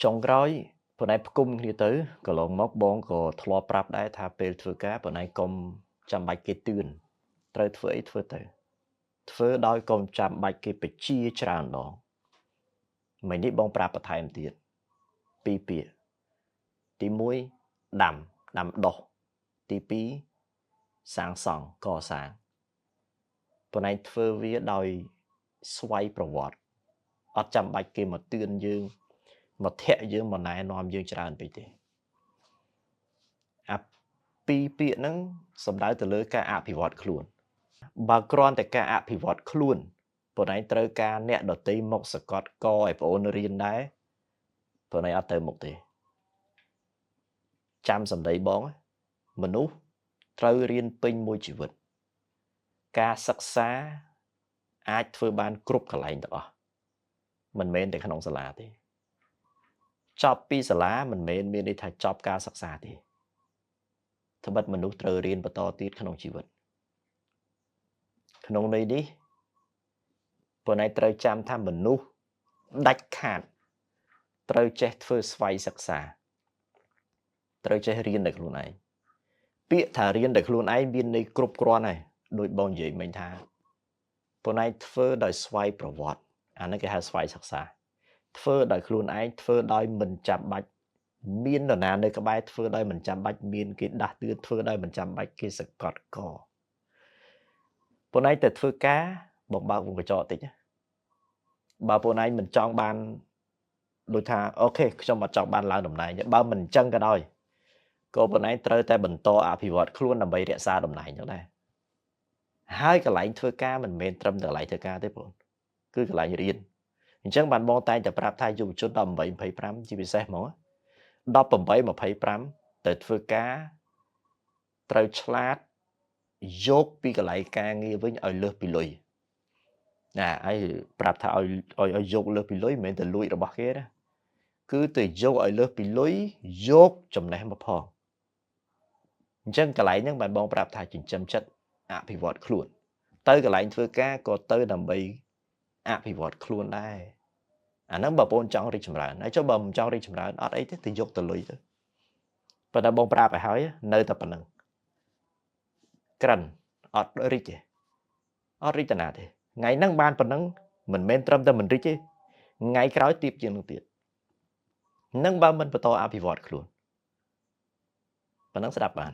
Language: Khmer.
ចុងក្រោយប៉ុន្តែផ្គុំគ្នាទៅកន្លងមកបងក៏ធ្លាប់ប្រាប់ដែរថាពេលធ្វើការប៉ុន្តែកុំចាំបាច់គេទឿនត្រូវធ្វើអីធ្វើទៅធ្វើដោយកុំចាំបាច់គេបញ្ជាច្រើនដងមិញនេះបងប្រាប់បន្ថែមទៀតពីរពាក្យទី1ដាំដុះទី2សាងសង់កសាងប៉ុន្តែធ្វើវាដោយស្វ័យប្រវត្តិអត់ចាំបាច់គេមកទឿនយើងមកធាក់យើងមកណែនាំយើងច្រើនពេកទេអាពីរពាក្យហ្នឹងសំដៅទៅលើការអភិវឌ្ឍខ្លួនបើគ្រាន់តែការអភិវឌ្ឍខ្លួនប៉ុន្តែត្រូវការអ្នកដតីមកសកត់កឲ្យប្អូនរៀនដែរប៉ុន្តែអត់ទៅមុខទេចាំសម្ដីបងមនុស្សត្រូវរៀនពេញមួយជីវិតការសិក្សាអាចធ្វើបានគ្រប់កន្លែងទាំងអស់មិនមែនតែក្នុងសាលាទេចប់ពីសាលាមិនមែនមានន័យថាចប់ការសិក្សាទេត្បិតមនុស្សត្រូវរៀនបន្តទៀតក្នុងជីវិតក្នុងន័យនេះប៉ុន្តែត្រូវចាំថាមនុស្សដាច់ខាតត្រូវចេះធ្វើស្វ័យសិក្សាត្រូវចេះរៀនដោយខ្លួនឯងពាក្យថារៀនដោយខ្លួនឯងមានន័យគ្រប់គ្រាន់ហើយដូចបងនិយាយមិញថាប៉ុន្តែធ្វើដោយស្វ័យប្រវត្តិអានេះគេហៅស្វ័យសិក្សាធ្វើដោយខ្លួនឯងធ្វើដោយមិនចាំបាច់មាននរណានៅក្បែរធ្វើដោយមិនចាំបាច់មានគេដាស់តឿនធ្វើដោយមិនចាំបាច់គេសកត់កប៉ុន្តែតែធ្វើការបំបើកវងកញ្ចក់តិចបើប៉ុន្តែមិនចង់បានដូចថាអូខេខ្ញុំអត់ចង់បានឡើងតំណែងទេបើមិនអញ្ចឹងក៏ដោយក៏ប៉ុន្តែត្រូវតែបន្តអភិវឌ្ឍខ្លួនដើម្បីរក្សាតំណែងហ្នឹងដែរហើយកន្លែងធ្វើការមិនមែនត្រឹមតែកន្លែងធ្វើការទេបងគឺកន្លែងរៀនអញ្ចឹងបានបងតែងតែប្រាប់ថាយុវជន18 25ជាពិសេសហ្មង18 25ទៅធ្វើការត្រូវឆ្លាតយកពីកន្លែងការងារវិញឲ្យលើសពីលុយណាហើយប្រាប់ថាឲ្យយកលើសពីលុយមិនមែនតែលួចរបស់គេណាគឺទៅយកឲ្យលើសពីលុយយកចំណេះមកផងអញ្ចឹងកន្លែងហ្នឹងបានបងប្រាប់ថាចិញ្ចឹមចិត្តអភិវឌ្ឍខ្លួនទៅកន្លែងធ្វើការក៏ទៅដើម្បីអភិវឌ្ឍខ្លួនដែរអាហ្នឹងបងប្អូនចង់រីកចម្រើនហើយចុះបើមិនចង់រីកចម្រើនអត់អីទេទៅយកទៅលុយទៅប៉ុន្តែបងប្រាប់ឲ្យហើយនៅតែប៉ុណ្្នឹងក្រិនអត់រីកទេអត់រីកតាណាទេថ្ងៃហ្នឹងបានប៉ុណ្្នឹងមិនមែនត្រឹមតែមិនរីកទេថ្ងៃក្រោយទៀតជាងនោះទៀតនឹងបើមិនបន្តអភិវឌ្ឍខ្លួនប៉ុណ្ណឹងស្ដាប់បាន